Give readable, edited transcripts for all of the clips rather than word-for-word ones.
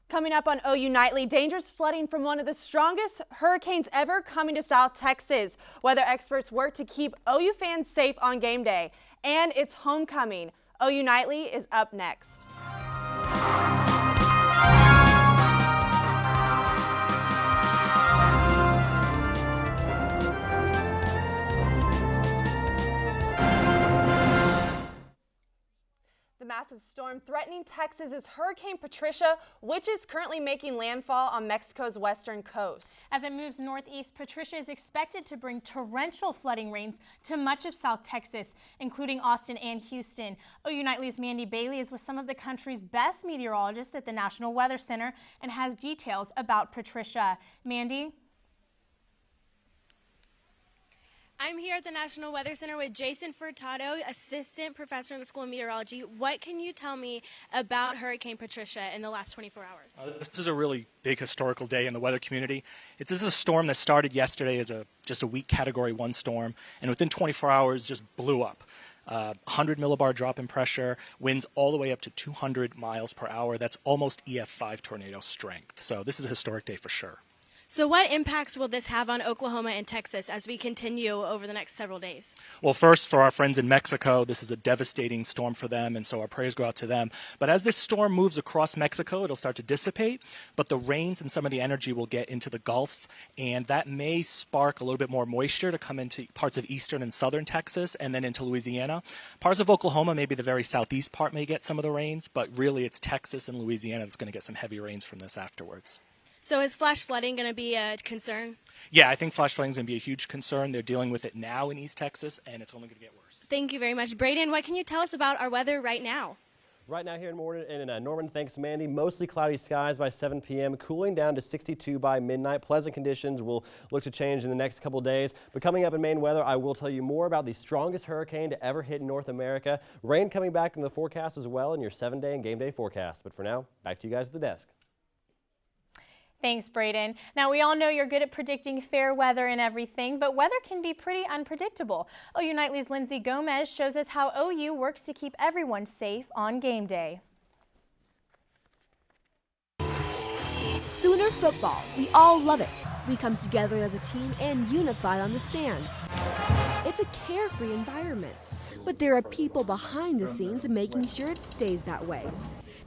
Coming up on OU Nightly, dangerous flooding from one of the strongest hurricanes ever coming to South Texas. Weather experts work to keep OU fans safe on game day. And it's homecoming. OU Nightly is up next. The massive storm threatening Texas is Hurricane Patricia, which is currently making landfall on Mexico's western coast. As it moves northeast, Patricia is expected to bring torrential flooding rains to much of South Texas, including Austin and Houston. OU Nightly's Mandy Bailey is with some of the country's best meteorologists at the National Weather Center and has details about Patricia. Mandy? I'm here at the National Weather Center with Jason Furtado, assistant professor in the School of Meteorology. What can you tell me about Hurricane Patricia in the last 24 hours? This is a really big historical day in the weather community. This is a storm that started yesterday as just a weak Category 1 storm, and within 24 hours just blew up. 100 millibar drop in pressure, winds all the way up to 200 miles per hour. That's almost EF5 tornado strength. So this is a historic day for sure. So what impacts will this have on Oklahoma and Texas as we continue over the next several days? Well, first, for our friends in Mexico, this is a devastating storm for them, and so our prayers go out to them. But as this storm moves across Mexico, it'll start to dissipate, but the rains and some of the energy will get into the Gulf, and that may spark a little bit more moisture to come into parts of eastern and southern Texas and then into Louisiana. Parts of Oklahoma, maybe the very southeast part, may get some of the rains, but really it's Texas and Louisiana that's going to get some heavy rains from this afterwards. So is flash flooding going to be a concern? Yeah, I think flash flooding is going to be a huge concern. They're dealing with it now in East Texas, and it's only going to get worse. Thank you very much. Braden, what can you tell us about our weather right now? Right now here in Norman, thanks Mandy, mostly cloudy skies by 7 p.m., cooling down to 62 by midnight. Pleasant conditions will look to change in the next couple days. But coming up in Maine weather, I will tell you more about the strongest hurricane to ever hit North America. Rain coming back in the forecast as well in your 7-day and game day forecast. But for now, back to you guys at the desk. Thanks, Braden. Now, we all know you're good at predicting fair weather and everything, but weather can be pretty unpredictable. OU Nightly's Lindsay Gomez shows us how OU works to keep everyone safe on game day. Sooner football, we all love it. We come together as a team and unify on the stands. It's a carefree environment, but there are people behind the scenes making sure it stays that way.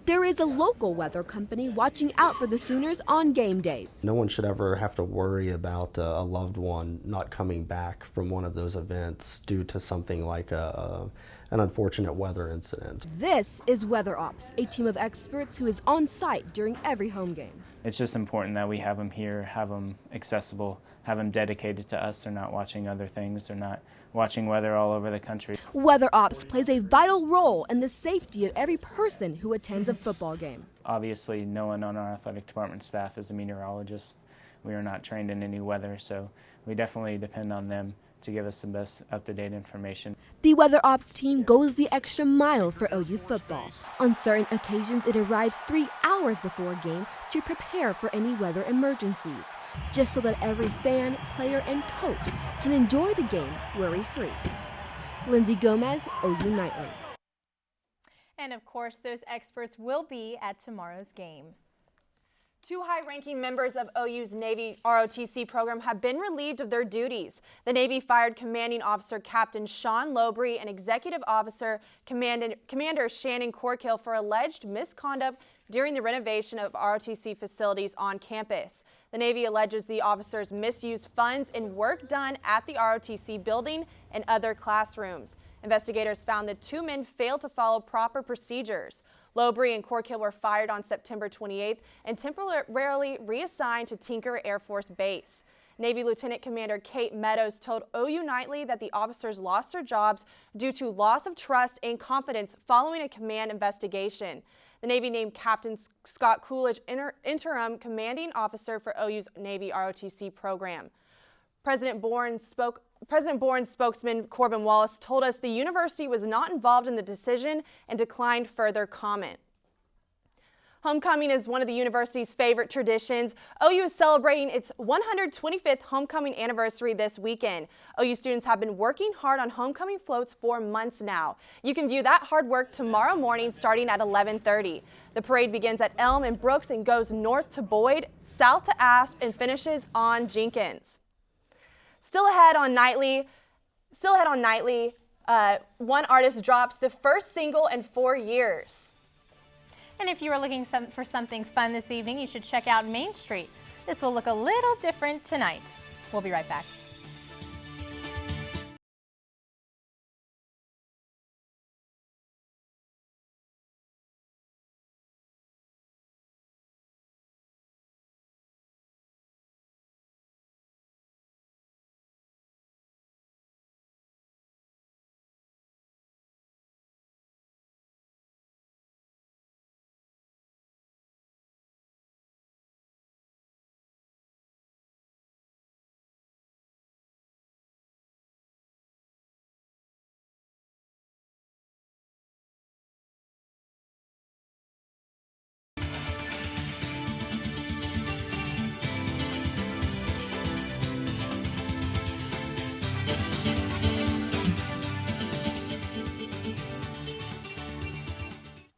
There is a local weather company watching out for the Sooners on game days. No one should ever have to worry about a loved one not coming back from one of those events due to something like an unfortunate weather incident. This is Weather Ops, a team of experts who is on site during every home game. It's just important that we have them here, have them accessible, have them dedicated to us. They're not watching other things. They're not watching weather all over the country. Weather Ops plays a vital role in the safety of every person who attends a football game. Obviously, no one on our athletic department staff is a meteorologist. We are not trained in any weather, so we definitely depend on them to give us the best up-to-date information. The Weather Ops team goes the extra mile for OU football. On certain occasions, it arrives 3 hours before a game to prepare for any weather emergencies, just so that every fan, player, and coach can enjoy the game worry-free. Lindsay Gomez, OU Nightly. And of course, those experts will be at tomorrow's game. 2 high-ranking members of OU's Navy ROTC program have been relieved of their duties. The Navy fired Commanding Officer Captain Sean Lowbrey and Executive Officer Commander Shannon Corkill for alleged misconduct during the renovation of ROTC facilities on campus. The Navy alleges the officers misused funds and work done at the ROTC building and other classrooms. Investigators found the 2 men failed to follow proper procedures. Lowbrey and Corkill were fired on September 28th and temporarily reassigned to Tinker Air Force Base. Navy Lieutenant Commander Kate Meadows told OU Nightly that the officers lost their jobs due to loss of trust and confidence following a command investigation. The Navy named Captain Scott Coolidge interim commanding officer for OU's Navy ROTC program. President Bourne's spokesman Corbin Wallace told us the university was not involved in the decision and declined further comment. Homecoming is one of the university's favorite traditions. OU is celebrating its 125th homecoming anniversary this weekend. OU students have been working hard on homecoming floats for months now. You can view that hard work tomorrow morning starting at 11:30. The parade begins at Elm and Brooks and goes north to Boyd, south to Asp, and finishes on Jenkins. Still ahead on Nightly, one artist drops the first single in 4 years. And if you are looking for something fun this evening, you should check out Main Street. This will look a little different tonight. We'll be right back.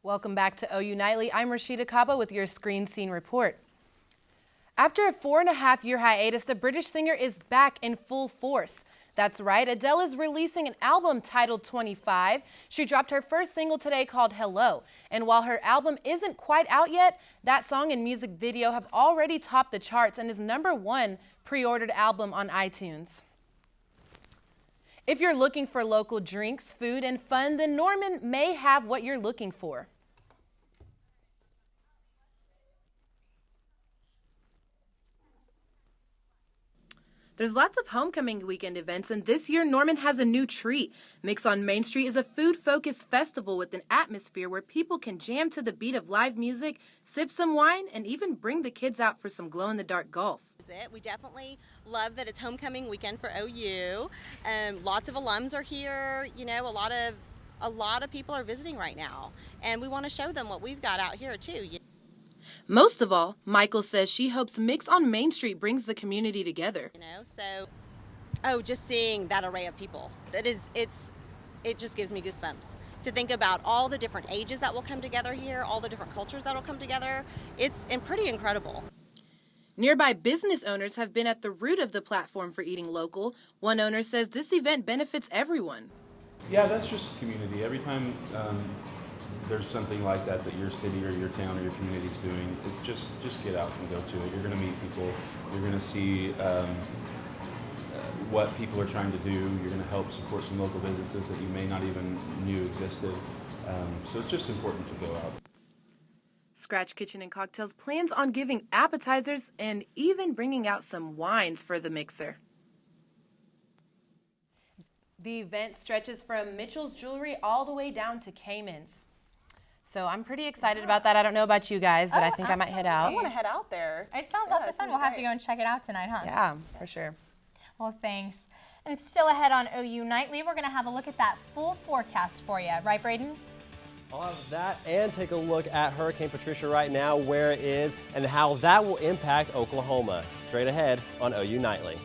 Welcome back to OU Nightly. I'm Rashida Kaba with your Screen Scene Report. After a 4.5-year hiatus, the British singer is back in full force. That's right, Adele is releasing an album titled 25. She dropped her first single today called Hello. And while her album isn't quite out yet, that song and music video have already topped the charts and is #1 pre-ordered album on iTunes. If you're looking for local drinks, food, and fun, then Norman may have what you're looking for. There's lots of homecoming weekend events, and this year Norman has a new treat. Mix on Main Street is a food-focused festival with an atmosphere where people can jam to the beat of live music, sip some wine, and even bring the kids out for some glow-in-the-dark golf. We definitely love that it's homecoming weekend for OU. Lots of alums are here. You know, a lot of people are visiting right now, and we want to show them what we've got out here too. Most of all, Michael says she hopes Mix on Main Street brings the community together. You know, so just seeing that array of people, it just gives me goosebumps to think about all the different ages that will come together here, all the different cultures that will come together. It's pretty incredible. Nearby business owners have been at the root of the platform for eating local. One owner says this event benefits everyone. Yeah, that's just community. Every time there's something like that your city or your town or your community is doing, it's just get out and go to it. You're going to meet people. You're going to see what people are trying to do. You're going to help support some local businesses that you may not even knew existed. So it's just important to go out. Scratch Kitchen and Cocktails plans on giving appetizers and even bringing out some wines for the mixer. The event stretches from Mitchell's Jewelry all the way down to Cayman's. So I'm pretty excited about that. I don't know about you guys, but I think I might head out. I want to head out there. It sounds lots of fun. We'll have to go and check it out tonight, huh? Yeah, for sure. Well, thanks. And still ahead on OU Nightly, we're going to have a look at that full forecast for you. Right, Braden? I'll have that and take a look at Hurricane Patricia right now, where it is, and how that will impact Oklahoma. Straight ahead on OU Nightly.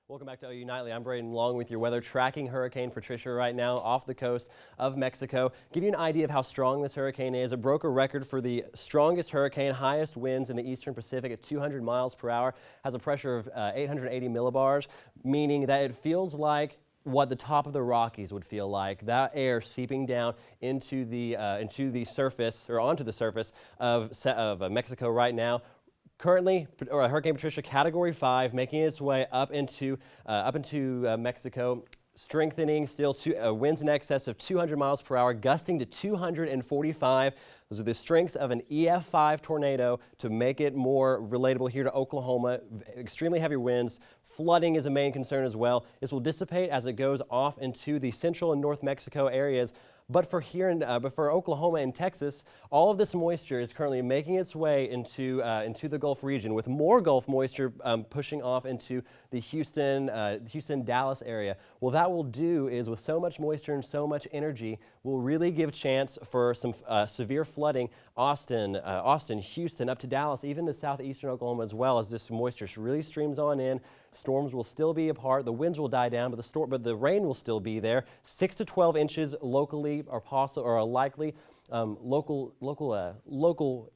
Welcome back to OU Nightly. I'm Braden Long with your weather, tracking Hurricane Patricia right now off the coast of Mexico. Give you an idea of how strong this hurricane is. It broke a record for the strongest hurricane, highest winds in the eastern Pacific at 200 miles per hour, has a pressure of 880 millibars, meaning that it feels like what the top of the Rockies would feel like. That air seeping down into the surface, or onto the surface of Mexico right now. Currently, Hurricane Patricia, Category 5, making its way up into Mexico, strengthening still to winds in excess of 200 miles per hour, gusting to 245. Those are the strengths of an EF5 tornado to make it more relatable here to Oklahoma. Extremely heavy winds. Flooding is a main concern as well. This will dissipate as it goes off into the central and north Mexico areas. But for Oklahoma and Texas, all of this moisture is currently making its way into the Gulf region, with more Gulf moisture pushing off into the Houston, Dallas area. Well, that will do is, with so much moisture and so much energy, will really give chance for some severe flooding. Austin, Houston, up to Dallas, even to southeastern Oklahoma as well, as this moisture really streams on in. Storms will still be apart. The winds will die down, but the rain will still be there. 6 to 12 inches locally are possible, or are likely. Local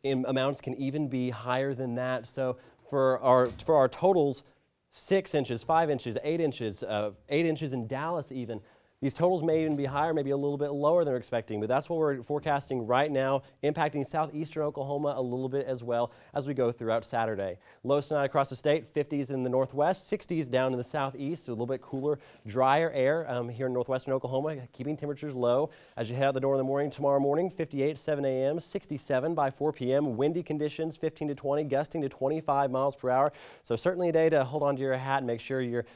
amounts can even be higher than that. So for our totals, 6 inches, 5 inches, 8 inches, 8 inches in Dallas even. These totals may even be higher, maybe a little bit lower than we're expecting, but that's what we're forecasting right now, impacting southeastern Oklahoma a little bit as well as we go throughout Saturday. Lows tonight across the state, 50s in the northwest, 60s down in the southeast, a little bit cooler, drier air here in northwestern Oklahoma, keeping temperatures low as you head out the door in the morning tomorrow morning. 58, 7 a.m., 67 by 4 p.m., windy conditions, 15 to 20, gusting to 25 miles per hour. So certainly a day to hold on to your hat and make sure you're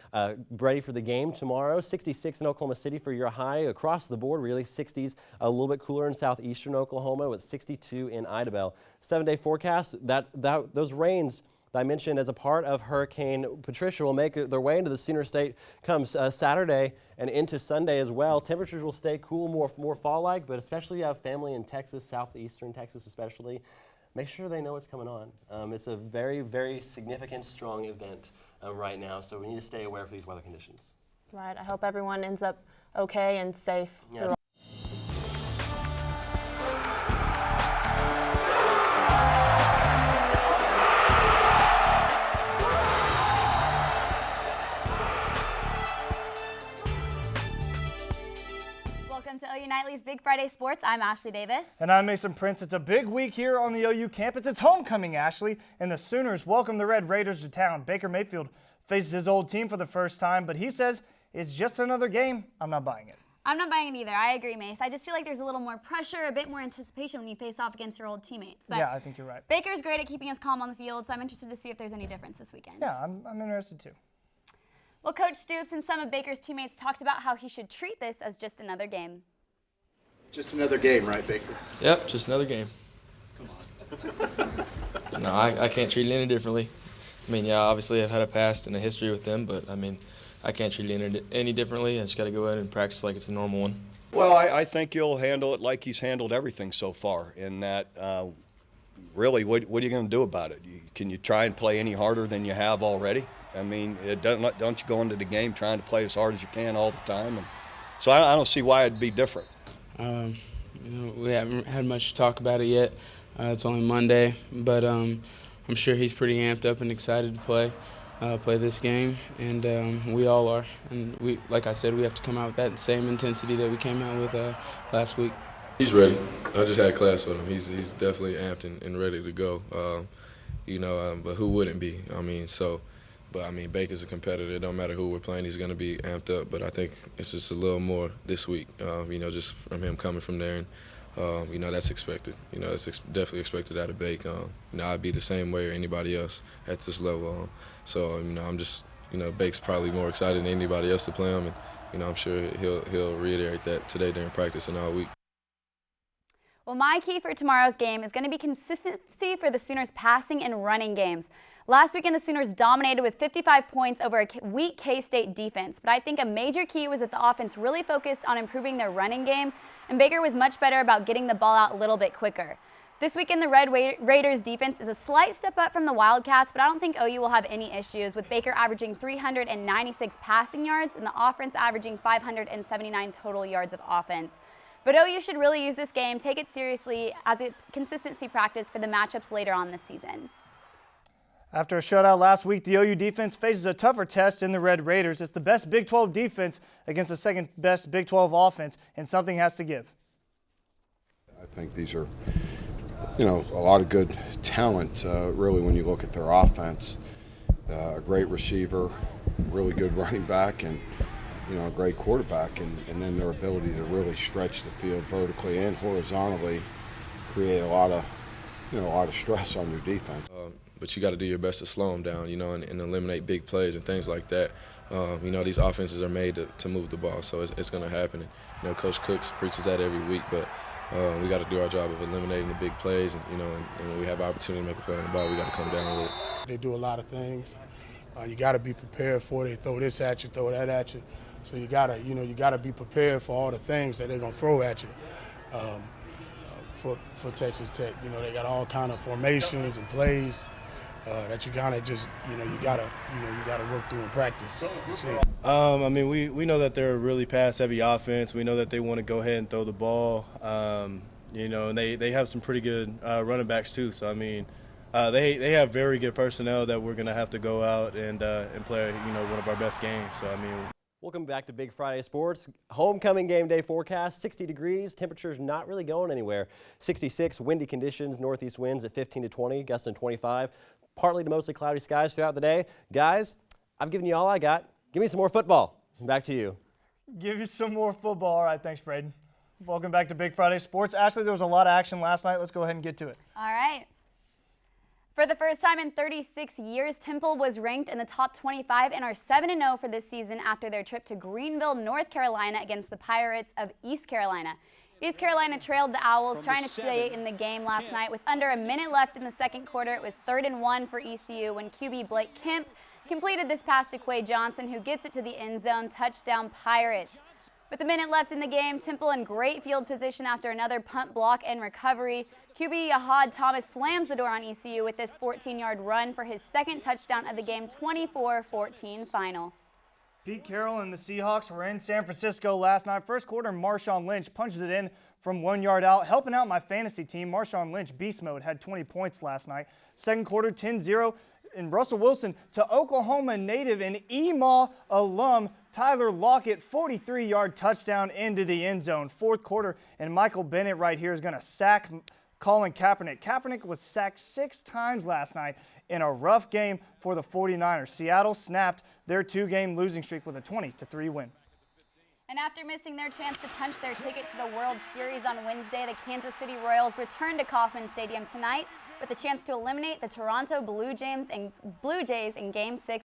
ready for the game tomorrow. 66 in Oklahoma City for your high. Across the board, really 60s, a little bit cooler in southeastern Oklahoma with 62 in Idabel. 7-day forecast, those rains that I mentioned as a part of Hurricane Patricia will make their way into the Sooner State comes Saturday and into Sunday as well. Temperatures will stay cool, more fall-like, but especially if you have family in Texas, southeastern Texas especially, make sure they know what's coming on. It's a very, very significant, strong event right now, so we need to stay aware for these weather conditions. Right. I hope everyone ends up okay and safe. Yes. Welcome to OU Nightly's Big Friday Sports. I'm Ashley Davis. And I'm Mason Prince. It's a big week here on the OU campus. It's homecoming, Ashley, and the Sooners welcome the Red Raiders to town. Baker Mayfield faces his old team for the first time, but he says it's just another game. I'm not buying it. I'm not buying it either. I agree, Mace. I just feel like there's a little more pressure, a bit more anticipation when you face off against your old teammates. But yeah, I think you're right. Baker's great at keeping us calm on the field, so I'm interested to see if there's any difference this weekend. Yeah, I'm interested too. Well, Coach Stoops and some of Baker's teammates talked about how he should treat this as just another game. Just another game, right, Baker? Yep, just another game. No, I can't treat it any differently. I mean, yeah, obviously I've had a past and a history with them, but I mean, I can't treat it any differently. I just got to go ahead and practice like it's a normal one. Well, I think you'll handle it like he's handled everything so far, in that really, what are you going to do about it? Can you try and play any harder than you have already? I mean, don't you go into the game trying to play as hard as you can all the time? And so I don't see why it'd be different. We haven't had much to talk about it yet. It's only Monday, but I'm sure he's pretty amped up and excited to play this game, and we all are. And we, like I said, we have to come out with that same intensity that we came out with last week. He's ready. I just had class with him. He's definitely amped and ready to go. But who wouldn't be? But Baker's a competitor. It don't matter who we're playing, he's going to be amped up. But I think it's just a little more this week, just from him coming from there. And, that's expected. It's definitely expected out of Bake. I'd be the same way or anybody else at this level. I'm just, Bake's probably more excited than anybody else to play him. And, I'm sure he'll reiterate that today during practice and all week. Well, my key for tomorrow's game is going to be consistency for the Sooners' passing and running games. Last weekend, the Sooners dominated with 55 points over a weak K-State defense, but I think a major key was that the offense really focused on improving their running game, and Baker was much better about getting the ball out a little bit quicker. This weekend, the Red Raiders defense is a slight step up from the Wildcats, but I don't think OU will have any issues, with Baker averaging 396 passing yards and the offense averaging 579 total yards of offense. But OU should really use this game, take it seriously as a consistency practice for the matchups later on this season. After a shutout last week, the OU defense faces a tougher test in the Red Raiders. It's the best Big 12 defense against the second best Big 12 offense, and something has to give. I think these are, a lot of good talent, really, when you look at their offense. A great receiver, really good running back, and, a great quarterback, and then their ability to really stretch the field vertically and horizontally, create a lot of stress on your defense. But you got to do your best to slow them down, and eliminate big plays and things like that. These offenses are made to move the ball, so it's going to happen. And, Coach Cooks preaches that every week, but we got to do our job of eliminating the big plays, and when we have opportunity to make a play on the ball, we got to come down with it. They do a lot of things. You got to be prepared for it. They throw this at you, throw that at you. So you got to be prepared for all the things that they're gonna throw at you. For Texas Tech, they got all kind of formations and plays that you kind of just, you gotta work through in practice to see. We know that they're a really pass-heavy offense. We know that they want to go ahead and throw the ball. And they have some pretty good running backs too. So they have very good personnel that we're gonna have to go out and play one of our best games. So Welcome back to Big Friday Sports. Homecoming game day forecast, 60 degrees. Temperatures not really going anywhere. 66, windy conditions, northeast winds at 15 to 20, gusting 25. Partly to mostly cloudy skies throughout the day. Guys, I've given you all I got. Give me some more football. Back to you. Give you some more football. All right, thanks, Braden. Welcome back to Big Friday Sports. Ashley, there was a lot of action last night. Let's go ahead and get to it. All right. For the first time in 36 years, Temple was ranked in the top 25 and are 7-0 for this season after their trip to Greenville, North Carolina against the Pirates of East Carolina. East Carolina trailed the Owls, trying to stay in the game last night. With under a minute left in the second quarter, it was 3rd and 1 for ECU when QB Blake Kemp completed this pass to Quay Johnson, who gets it to the end zone. Touchdown Pirates. With a minute left in the game, Temple in great field position after another punt block and recovery. QB Ahad Thomas slams the door on ECU with this 14-yard run for his second touchdown of the game, 24-14 final. Pete Carroll and the Seahawks were in San Francisco last night. First quarter, Marshawn Lynch punches it in from 1 yard out. Helping out my fantasy team, Marshawn Lynch, beast mode, had 20 points last night. Second quarter, 10-0. And Russell Wilson to Oklahoma native and EMAW alum Tyler Lockett, 43-yard touchdown into the end zone. Fourth quarter, and Michael Bennett right here is going to sack Colin Kaepernick. Kaepernick was sacked 6 times last night in a rough game for the 49ers. Seattle snapped their 2-game losing streak with a 20-3 win. And after missing their chance to punch their ticket to the World Series on Wednesday, the Kansas City Royals return to Kauffman Stadium tonight with a chance to eliminate the Toronto Blue Jays in Game 6.